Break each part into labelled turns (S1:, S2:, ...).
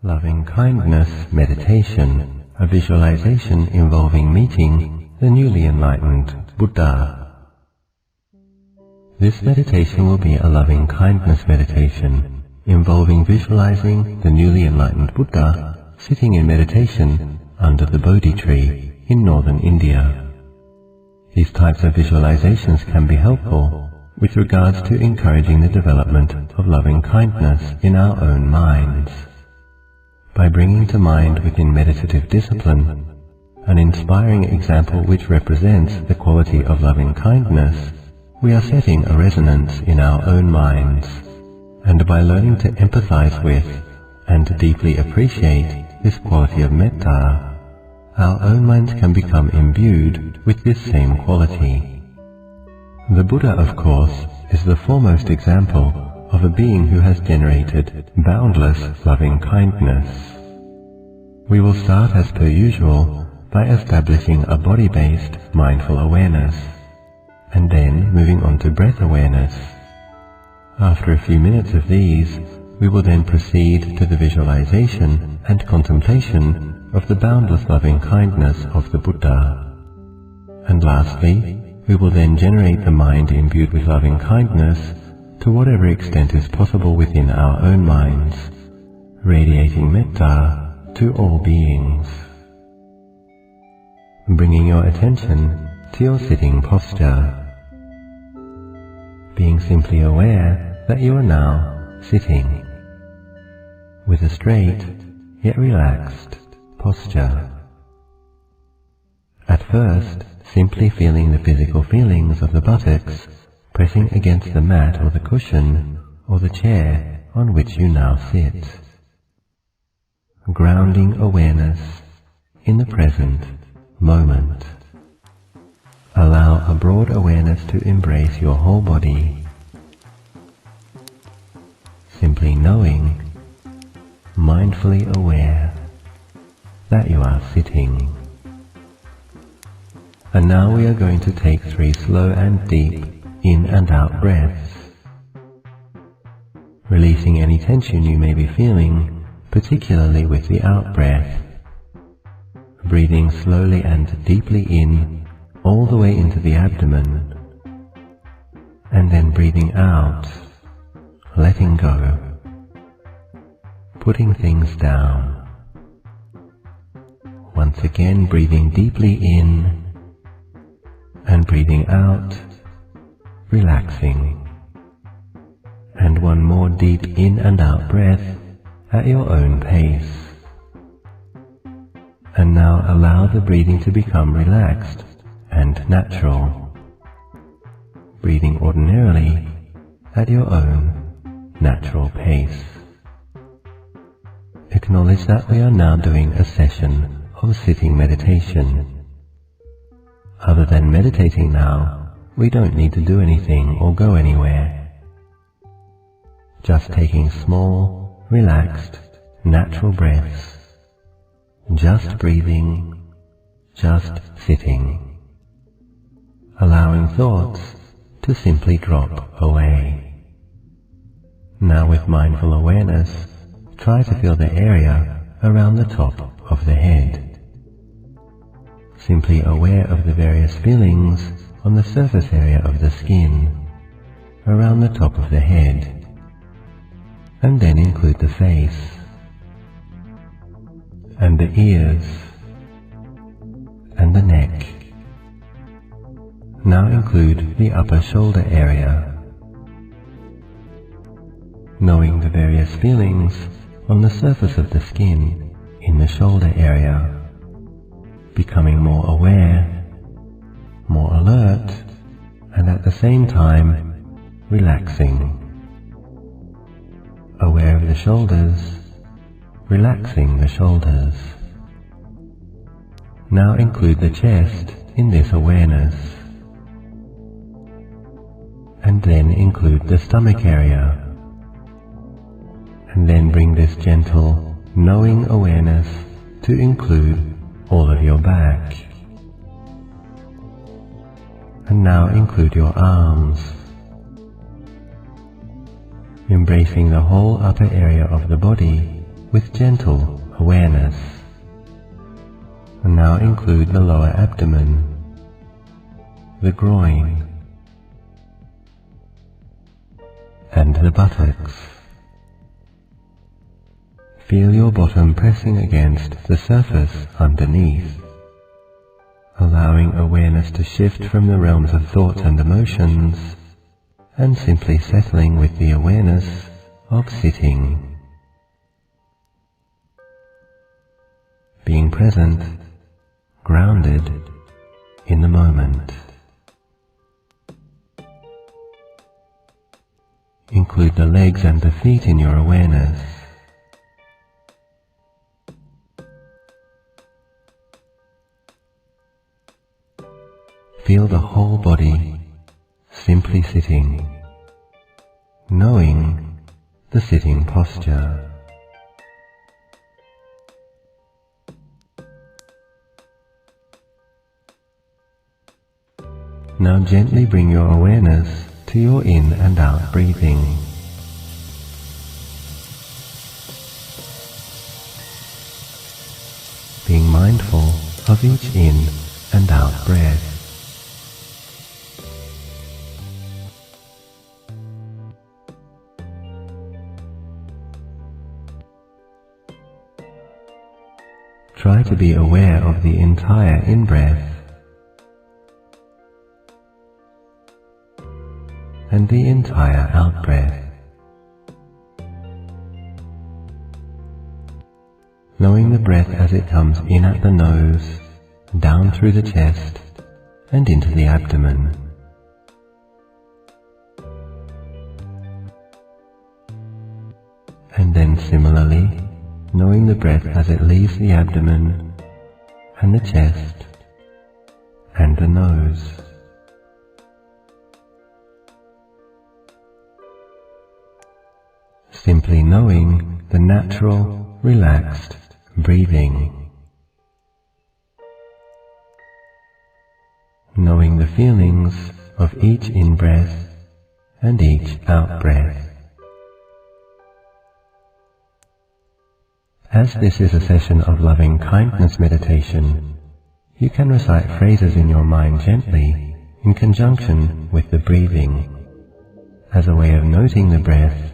S1: Loving-kindness meditation, a visualization involving meeting the newly enlightened Buddha. This meditation will be a loving-kindness meditation involving visualizing the newly enlightened Buddha sitting in meditation under the Bodhi tree in northern India. These types of visualizations can be helpful with regards to encouraging the development of loving-kindness in our own minds. By bringing to mind within meditative discipline an inspiring example which represents the quality of loving-kindness, we are setting a resonance in our own minds, and by learning to empathize with and deeply appreciate this quality of metta, our own minds can become imbued with this same quality. The Buddha, of course, is the foremost example of a being who has generated boundless loving-kindness. We will start as per usual by establishing a body-based mindful awareness, and then moving on to breath awareness. After a few minutes of these, we will then proceed to the visualization and contemplation of the boundless loving-kindness of the Buddha. And lastly, we will then generate the mind imbued with loving-kindness to whatever extent is possible within our own minds, radiating metta to all beings. Bringing your attention to your sitting posture, being simply aware that you are now sitting with a straight yet relaxed posture. At first, simply feeling the physical feelings of the buttocks pressing against the mat or the cushion or the chair on which you now sit. Grounding awareness in the present moment. Allow a broad awareness to embrace your whole body. Simply knowing, mindfully aware that you are sitting. And now we are going to take 3 slow and deep in and out breaths, releasing any tension you may be feeling, particularly with the out-breath, breathing slowly and deeply in, all the way into the abdomen, and then breathing out, letting go, putting things down. Once again, breathing deeply in, and breathing out, relaxing. And one more deep in and out breath at your own pace. And now allow the breathing to become relaxed and natural, breathing ordinarily at your own natural pace. Acknowledge that we are now doing a session of sitting meditation. Other than meditating now, we don't need to do anything or go anywhere. Just taking small, relaxed, natural breaths, just breathing, just sitting, allowing thoughts to simply drop away. Now with mindful awareness, try to feel the area around the top of the head. Simply aware of the various feelings on the surface area of the skin, around the top of the head, and then include the face, and the ears, and the neck. Now include the upper shoulder area, knowing the various feelings on the surface of the skin in the shoulder area, becoming more aware, more alert, and at the same time relaxing. Aware of the shoulders, relaxing the shoulders. Now include the chest in this awareness, and then include the stomach area, and then bring this gentle, knowing awareness to include all of your back. And now include your arms, embracing the whole upper area of the body with gentle awareness. And now include the lower abdomen, the groin, and the buttocks. Feel your bottom pressing against the surface underneath, allowing awareness to shift from the realms of thoughts and emotions, and simply settling with the awareness of sitting. Being present, grounded in the moment. Include the legs and the feet in your awareness. Feel the whole body simply sitting, knowing the sitting posture. Now gently bring your awareness to your in and out breathing. Being mindful of each in and out breath. Try to be aware of the entire in-breath and the entire out-breath, knowing the breath as it comes in at the nose, down through the chest, and into the abdomen. And then similarly, knowing the breath as it leaves the abdomen, and the chest, and the nose. Simply knowing the natural, relaxed breathing. Knowing the feelings of each in-breath and each out-breath. As this is a session of loving kindness meditation, you can recite phrases in your mind gently in conjunction with the breathing, as a way of noting the breath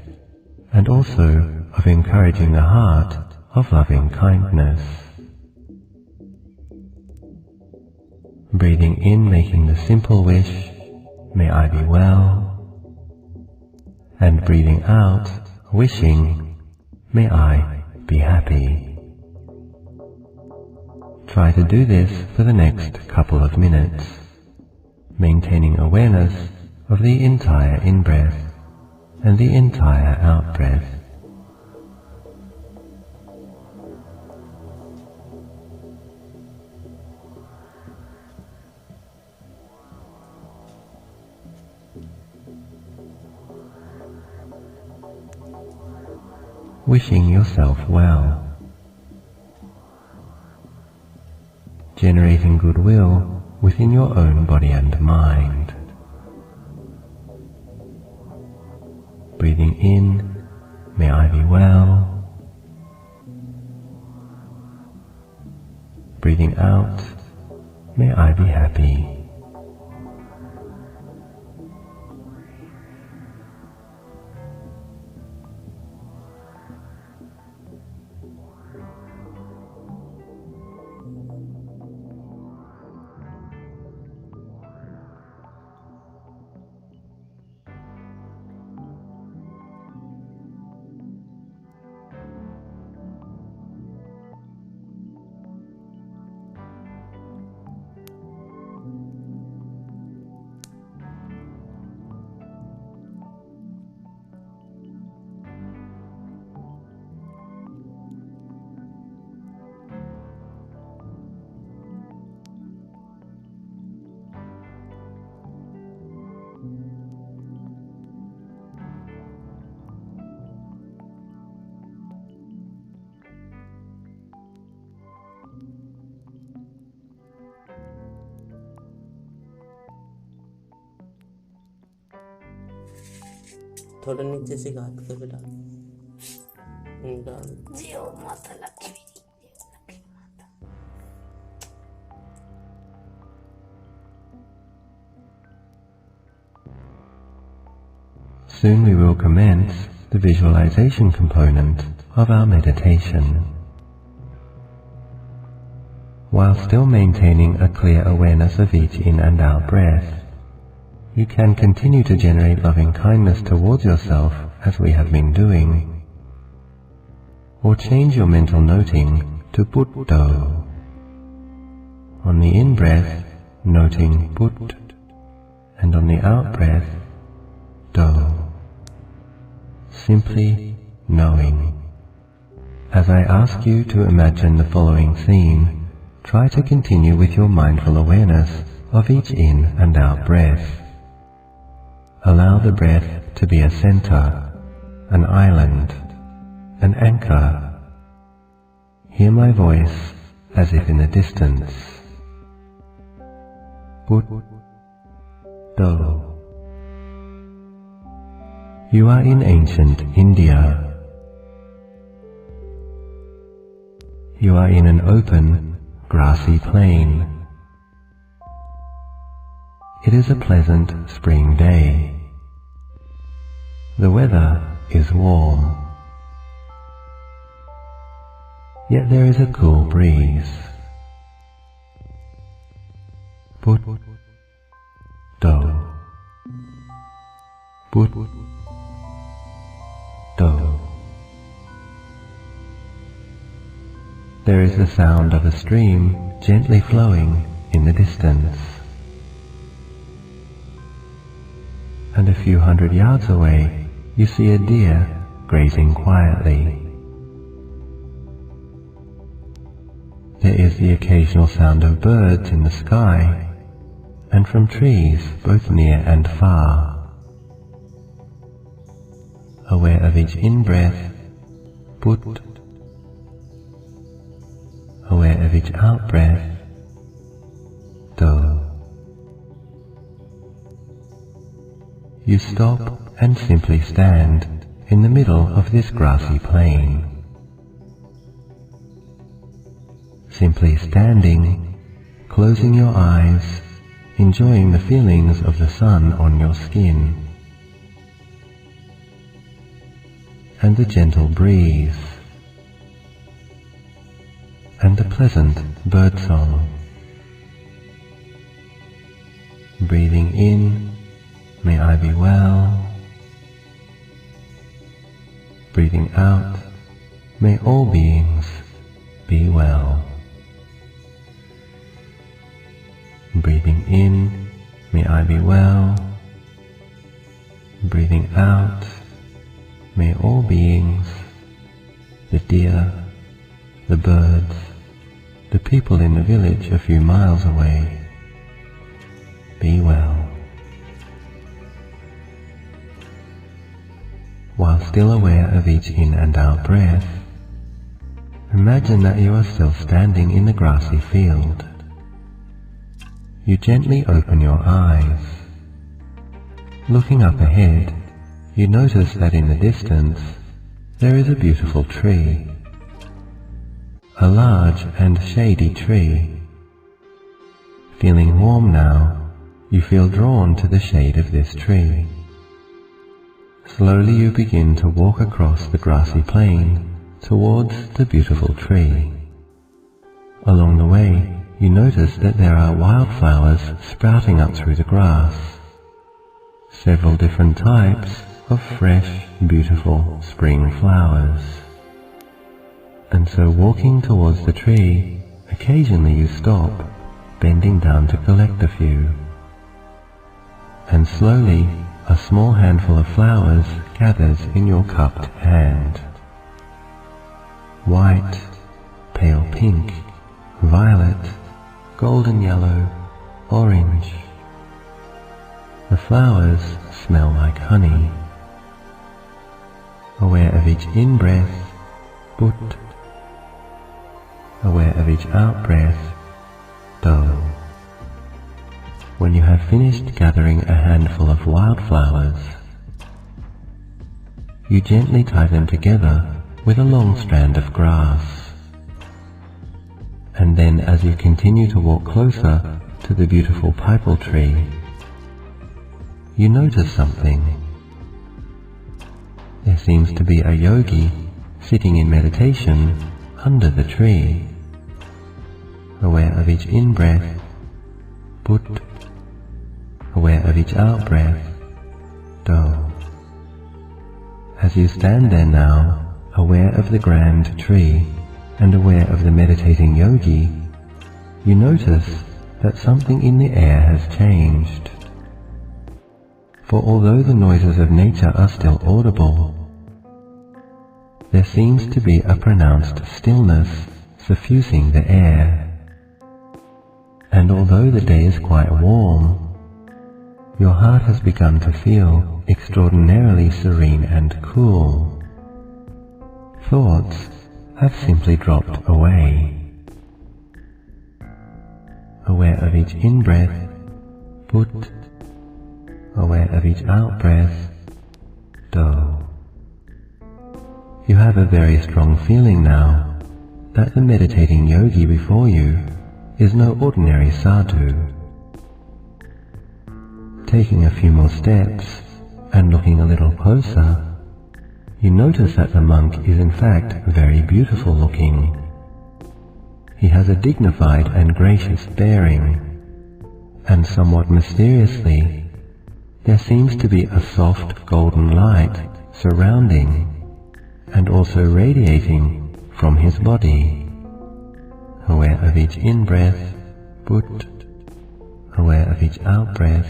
S1: and also of encouraging the heart of loving kindness. Breathing in, making the simple wish, may I be well, and breathing out, wishing, may I be happy. Try to do this for the next couple of minutes, maintaining awareness of the entire in-breath and the entire out-breath. Wishing yourself well. Generating goodwill within your own body and mind. Breathing in, may I be well. Breathing out, may I be happy.
S2: थोड़ा नीचे से घाट कर बेटा,
S1: Soon we will commence the visualization component of our meditation. While still maintaining a clear awareness of each in and out breath, you can continue to generate loving kindness towards yourself as we have been doing, or change your mental noting to Buddho. On the in-breath, noting Bud, and on the out-breath, Do. Simply knowing. As I ask you to imagine the following scene, try to continue with your mindful awareness of each in and out breath. Allow the breath to be a center, an island, an anchor. Hear my voice as if in the distance. Buddho. You are in ancient India. You are in an open, grassy plain. It is a pleasant spring day. The weather is warm. Yet there is a cool breeze. Buddho. Buddho. There is the sound of a stream gently flowing in the distance. And a few hundred yards away, you see a deer grazing quietly. There is the occasional sound of birds in the sky, and from trees both near and far. Aware of each in-breath, Buddho. Aware of each out-breath, Do. You stop and simply stand in the middle of this grassy plain. Simply standing, closing your eyes, enjoying the feelings of the sun on your skin, and the gentle breeze, and the pleasant birdsong. Breathing in, may I be well. Breathing out, may all beings be well. Breathing in, may I be well. Breathing out, may all beings, the deer, the birds, the people in the village a few miles away, be well. While still aware of each in and out breath, imagine that you are still standing in the grassy field. You gently open your eyes. Looking up ahead, you notice that in the distance there is a beautiful tree, a large and shady tree. Feeling warm now, you feel drawn to the shade of this tree. Slowly you begin to walk across the grassy plain towards the beautiful tree. Along the way, you notice that there are wildflowers sprouting up through the grass. Several different types of fresh, beautiful spring flowers. And so walking towards the tree, occasionally you stop, bending down to collect a few. And slowly, a small handful of flowers gathers in your cupped hand. White, pale pink, violet, golden yellow, orange. The flowers smell like honey. Aware of each in-breath, Buddho. Aware of each out-breath, Do. When you have finished gathering a handful of wildflowers, you gently tie them together with a long strand of grass. And then as you continue to walk closer to the beautiful pipal tree, you notice something. There seems to be a yogi sitting in meditation under the tree, aware of each in-breath, put, aware of each out-breath, do. As you stand there now, aware of the grand tree and aware of the meditating yogi, you notice that something in the air has changed. For although the noises of nature are still audible, there seems to be a pronounced stillness suffusing the air. And although the day is quite warm, your heart has begun to feel extraordinarily serene and cool. Thoughts have simply dropped away. Aware of each in-breath, put, aware of each out-breath, do. You have a very strong feeling now that the meditating yogi before you is no ordinary sadhu. Taking a few more steps and looking a little closer, you notice that the monk is in fact very beautiful looking. He has a dignified and gracious bearing, and somewhat mysteriously, there seems to be a soft golden light surrounding and also radiating from his body. Aware of each in-breath, put, aware of each out-breath,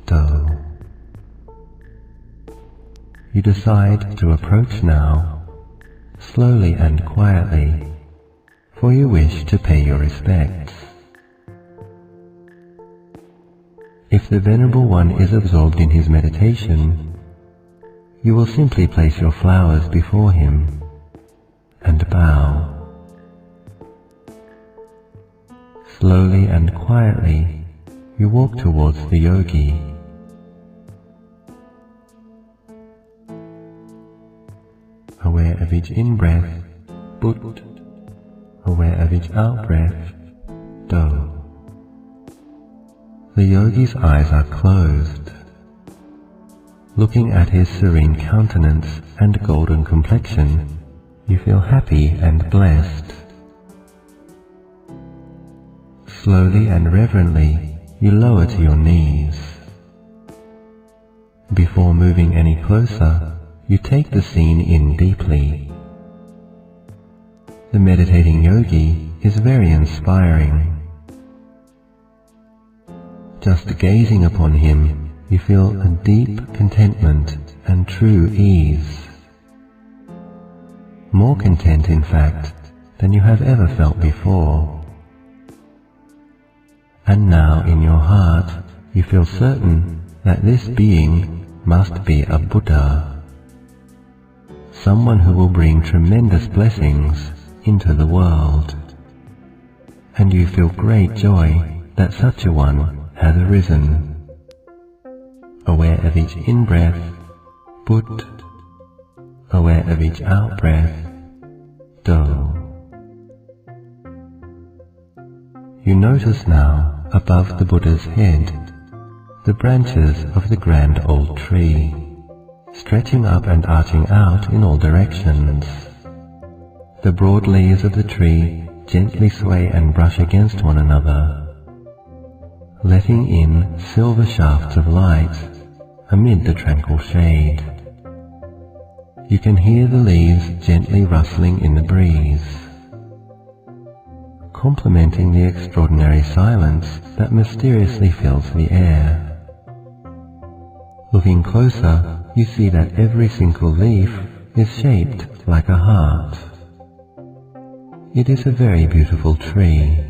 S1: do. You decide to approach now, slowly and quietly, for you wish to pay your respects. If the Venerable One is absorbed in his meditation, you will simply place your flowers before him and bow. Slowly and quietly, you walk towards the yogi. Aware of each in-breath, put, aware of each out-breath, do. The yogi's eyes are closed. Looking at his serene countenance and golden complexion, you feel happy and blessed. Slowly and reverently, you lower to your knees. Before moving any closer, you take the scene in deeply. The meditating yogi is very inspiring. Just gazing upon him, you feel a deep contentment and true ease. More content, in fact, than you have ever felt before. And now in your heart, you feel certain that this being must be a Buddha, someone who will bring tremendous blessings into the world. And you feel great joy that such a one has arisen. Aware of each in-breath, put, aware of each out-breath, do. You notice now, above the Buddha's head, the branches of the grand old tree, stretching up and arching out in all directions. The broad leaves of the tree gently sway and brush against one another, letting in silver shafts of light amid the tranquil shade. You can hear the leaves gently rustling in the breeze, complementing the extraordinary silence that mysteriously fills the air. Looking closer, you see that every single leaf is shaped like a heart. It is a very beautiful tree.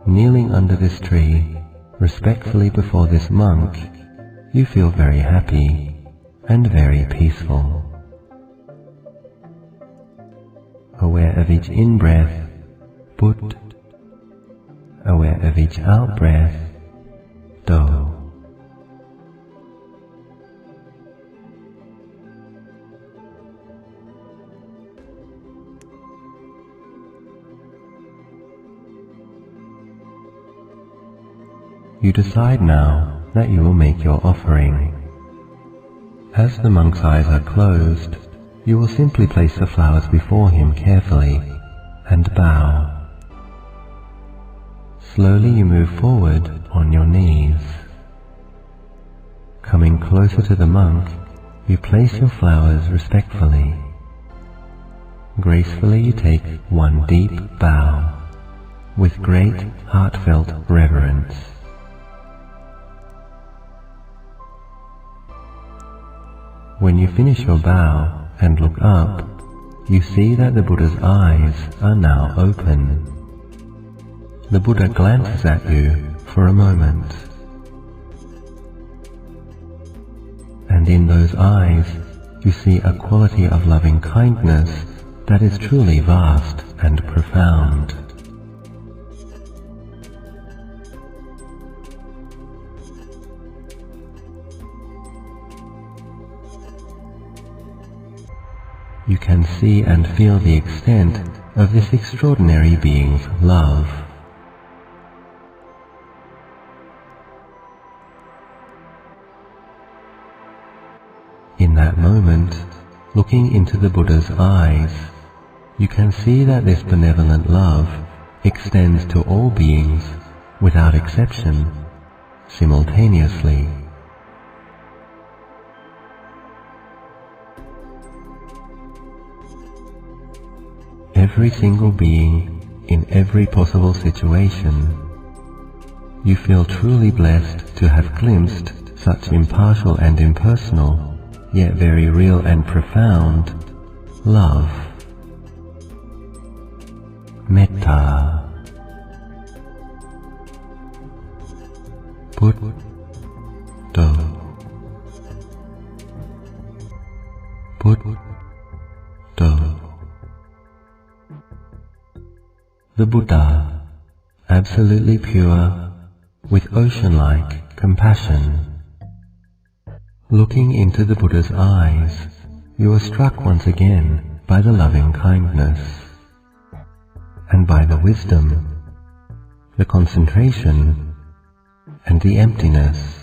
S1: Kneeling under this tree, respectfully before this monk, you feel very happy and very peaceful. Aware of each in-breath, put, aware of each out-breath, do. you decide now that you will make your offering. As the monk's eyes are closed, you will simply place the flowers before him carefully and bow. Slowly you move forward on your knees. Coming closer to the monk, you place your flowers respectfully. Gracefully you take one deep bow, with great heartfelt reverence. When you finish your bow and look up, you see that the Buddha's eyes are now open. The Buddha glances at you for a moment. And in those eyes, you see a quality of loving kindness that is truly vast and profound. You can see and feel the extent of this extraordinary being's love. In that moment, looking into the Buddha's eyes, you can see that this benevolent love extends to all beings without exception, simultaneously. Every single being in every possible situation, you feel truly blessed to have glimpsed such impartial and impersonal, yet very real and profound, love. Metta. Buddha. Buddha. The Buddha, absolutely pure, with ocean-like compassion. Looking into the Buddha's eyes, you are struck once again by the loving kindness, and by the wisdom, the concentration, and the emptiness.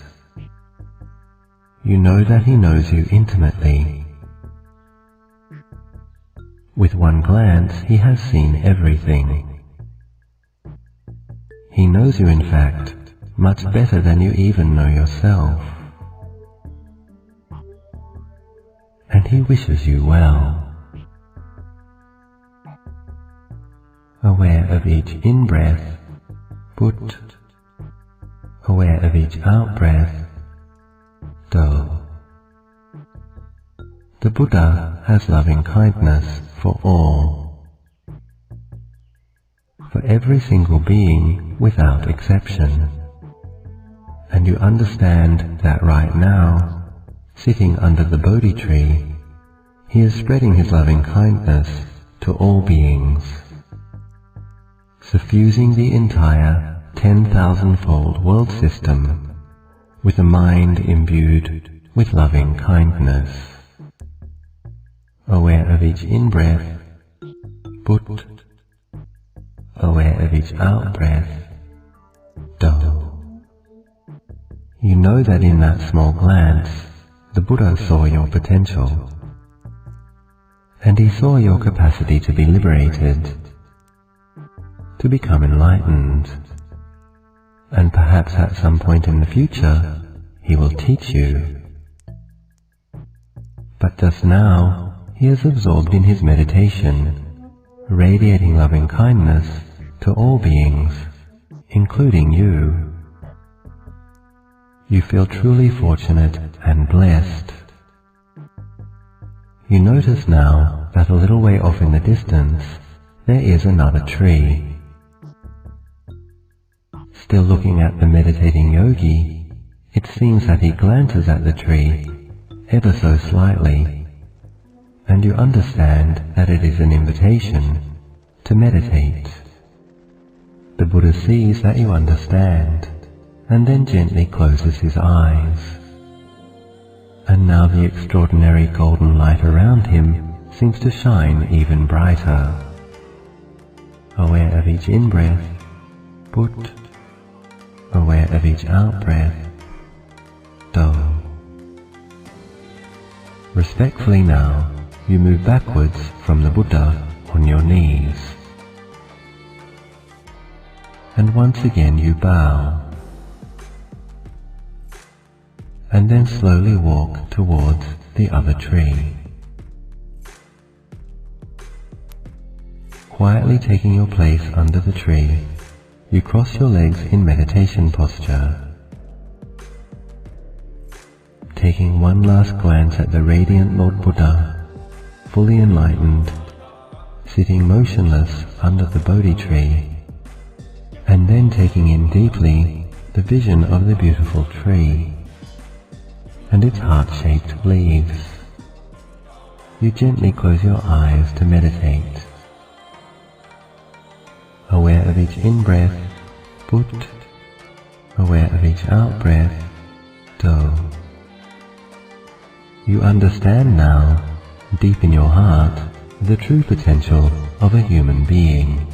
S1: You know that he knows you intimately. With one glance he has seen everything. He knows you in fact much better than you even know yourself. And he wishes you well. Aware of each in-breath, Buddha. Aware of each out-breath, Do. The Buddha has loving kindness for all. For every single being without exception. And you understand that right now, sitting under the Bodhi tree, he is spreading his loving kindness to all beings, suffusing the entire 10,000-fold world system with a mind imbued with loving kindness. Aware of each in-breath, Buddha. Aware of each out-breath, Do. You know that in that small glance, the Buddha saw your potential, and he saw your capacity to be liberated, to become enlightened, and perhaps at some point in the future, he will teach you. But just now, he is absorbed in his meditation, radiating loving kindness to all beings, including you. You feel truly fortunate and blessed. You notice now that a little way off in the distance, there is another tree. Still looking at the meditating yogi, it seems that he glances at the tree ever so slightly, and you understand that it is an invitation to meditate. The Buddha sees that you understand, and then gently closes his eyes. And now the extraordinary golden light around him seems to shine even brighter. Aware of each in-breath, Buddha. aware of each out-breath, Do. Respectfully now, you move backwards from the Buddha on your knees. And once again you bow. And then slowly walk towards the other tree. Quietly taking your place under the tree, you cross your legs in meditation posture. Taking one last glance at the radiant Lord Buddha, fully enlightened, sitting motionless under the Bodhi tree, and then taking in deeply the vision of the beautiful tree and its heart-shaped leaves. You gently close your eyes to meditate, aware of each in-breath, Put, aware of each out-breath, Do. You understand now, deep in your heart, the true potential of a human being.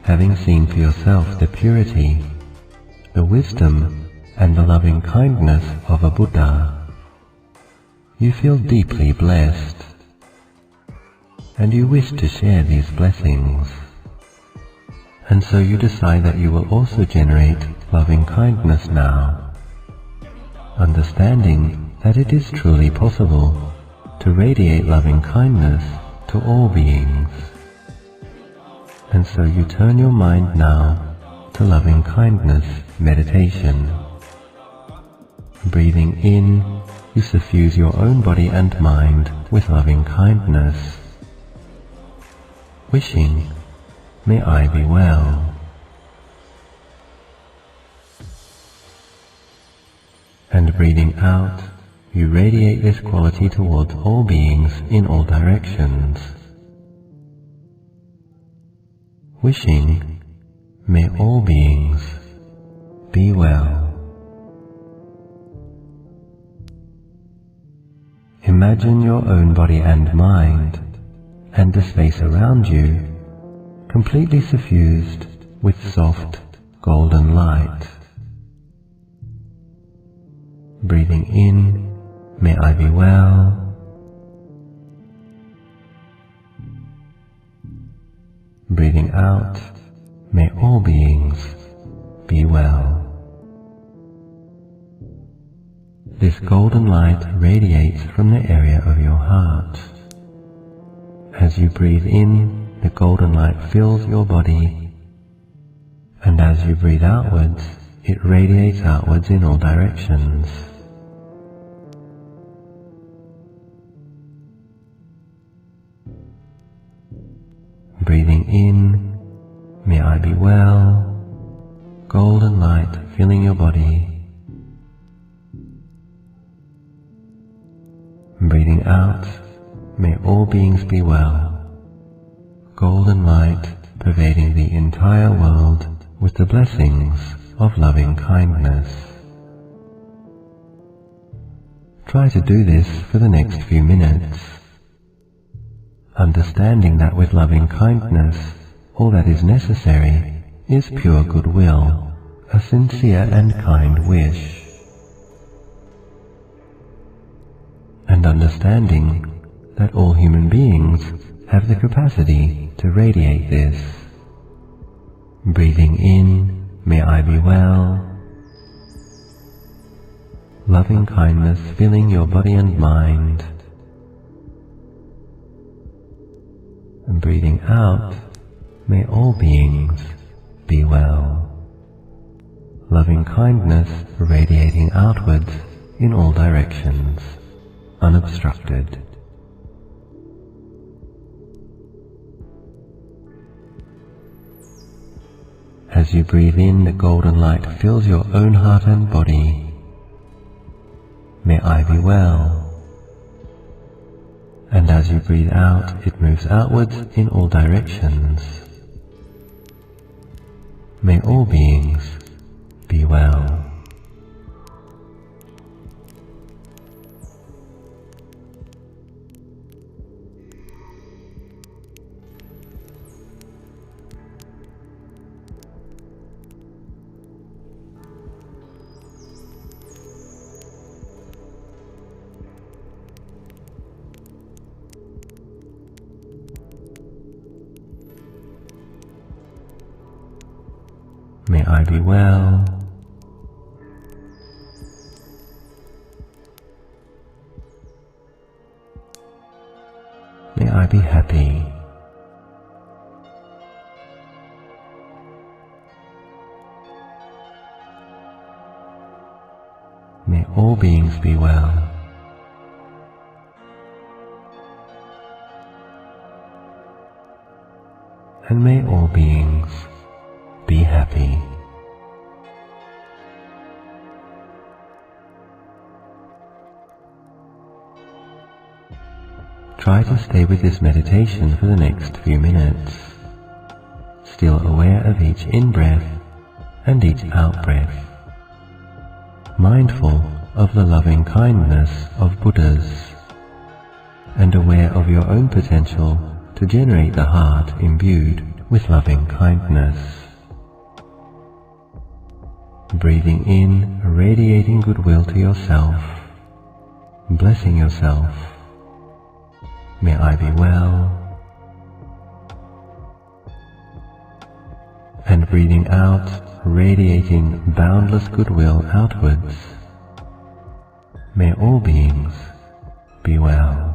S1: Having seen for yourself the purity, the wisdom, and the loving kindness of a Buddha, you feel deeply blessed, and you wish to share these blessings. And so you decide that you will also generate loving kindness now, understanding that it is truly possible to radiate loving kindness to all beings. And so you turn your mind now to loving kindness meditation. Breathing in, you suffuse your own body and mind with loving kindness. Wishing, may I be well. And breathing out, you radiate this quality towards all beings in all directions. Wishing, may all beings be well. Imagine your own body and mind, and the space around you, completely suffused with soft golden light. Breathing in, may I be well. Breathing out, may all beings be well. This golden light radiates from the area of your heart. As you breathe in, the golden light fills your body, and as you breathe outwards, it radiates outwards in all directions. Breathing in, may I be well, golden light filling your body. Breathing out, may all beings be well, golden light pervading the entire world with the blessings of loving kindness. Try to do this for the next few minutes, understanding that with loving kindness, all that is necessary is pure goodwill, a sincere and kind wish. And understanding that all human beings have the capacity to radiate this. Breathing in, may I be well. Loving kindness filling your body and mind. And breathing out, may all beings be well. Loving kindness radiating outwards in all directions, unobstructed. As you breathe in, the golden light fills your own heart and body. May I be well. And as you breathe out, it moves outwards in all directions. May all beings be well. I be well. May I be happy. May all beings be well. And may all beings be happy. Try to stay with this meditation for the next few minutes, still aware of each in-breath and each out-breath, mindful of the loving kindness of Buddhas, and aware of your own potential to generate the heart imbued with loving kindness. Breathing in, radiating goodwill to yourself, blessing yourself. May I be well. And breathing out, radiating boundless goodwill outwards. May all beings be well.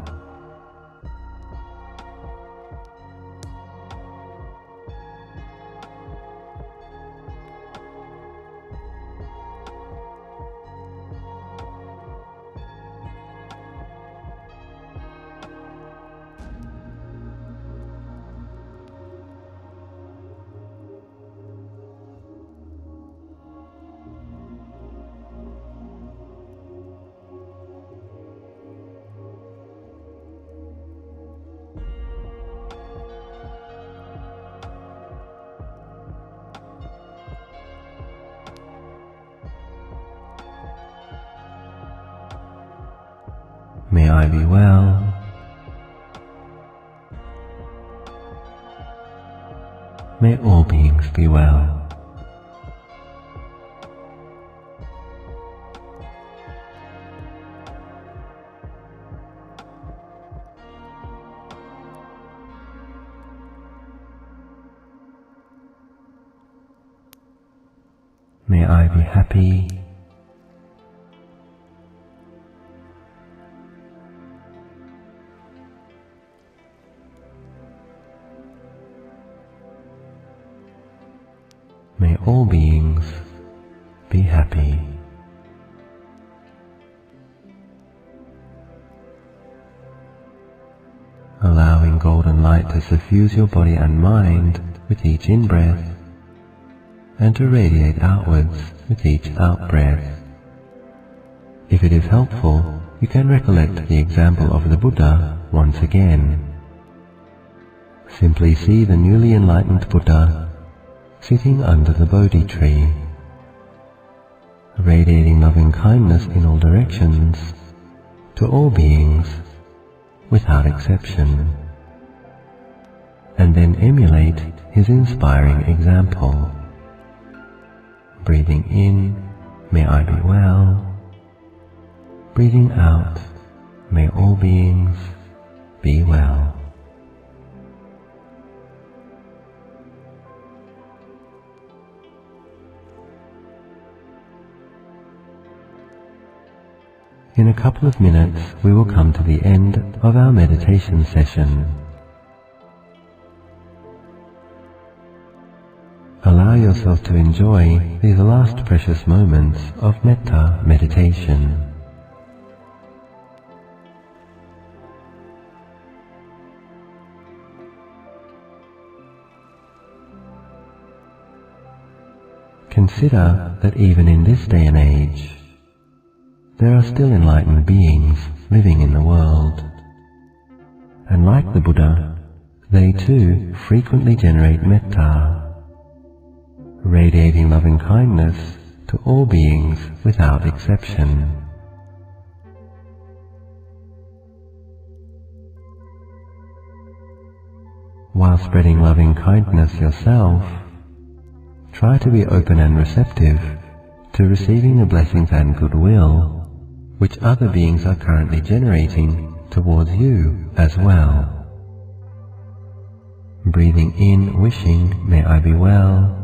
S1: May I be well. May all beings be well. May I be happy. May all beings be happy. Allowing golden light to suffuse your body and mind with each in-breath, and to radiate outwards with each out-breath. If it is helpful, you can recollect the example of the Buddha once again. Simply see the newly enlightened Buddha sitting under the Bodhi tree, radiating loving kindness in all directions to all beings without exception, and then emulate his inspiring example. Breathing in, may I be well. Breathing out, may all beings be well. In a couple of minutes, we will come to the end of our meditation session. Allow yourself to enjoy these last precious moments of metta meditation. Consider that even in this day and age, there are still enlightened beings living in the world, and like the Buddha, they too frequently generate metta, radiating loving kindness to all beings without exception. While spreading loving kindness yourself, try to be open and receptive to receiving the blessings and goodwill which other beings are currently generating towards you as well. Breathing in, wishing, may I be well.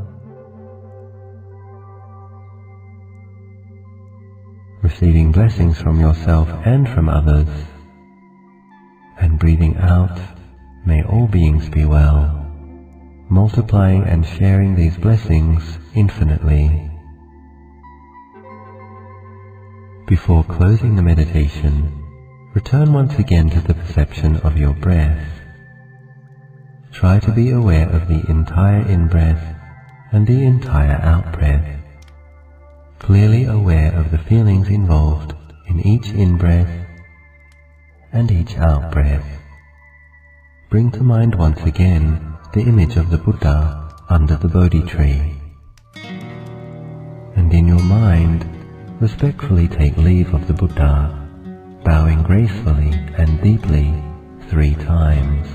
S1: receiving blessings from yourself and from others, and breathing out, may all beings be well, multiplying and sharing these blessings infinitely. Before closing the meditation, return once again to the perception of your breath. Try to be aware of the entire in-breath and the entire out-breath, clearly aware of the feelings involved in each in-breath and each out-breath. Bring to mind once again the image of the Buddha under the Bodhi tree, and in your mind respectfully take leave of the Buddha, bowing gracefully and deeply 3 times.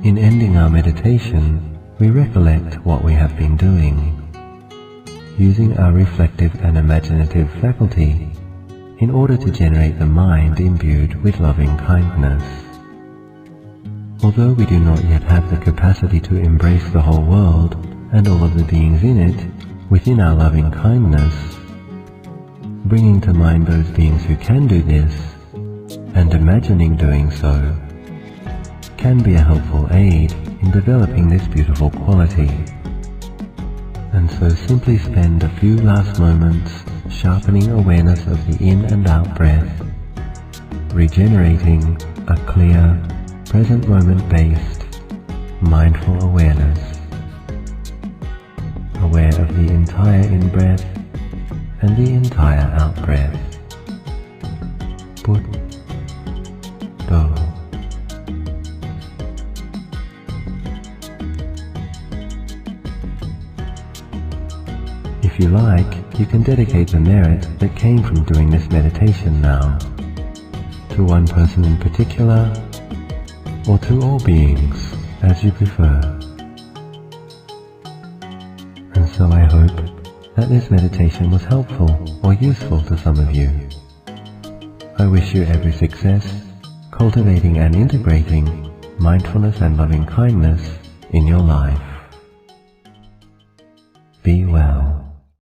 S1: In ending our meditation, we recollect what we have been doing, using our reflective and imaginative faculty in order to generate the mind imbued with loving kindness. Although we do not yet have the capacity to embrace the whole world and all of the beings in it within our loving kindness, bringing to mind those beings who can do this, and imagining doing so, can be a helpful aid in developing this beautiful quality. And so simply spend a few last moments sharpening awareness of the in and out breath, regenerating a clear, present moment based, mindful awareness, aware of the entire in breath and the entire out breath. Buddha. If you like, you can dedicate the merit that came from doing this meditation now to one person in particular, or to all beings, as you prefer. And so I hope that this meditation was helpful or useful to some of you. I wish you every success cultivating and integrating mindfulness and loving kindness in your life. Be well.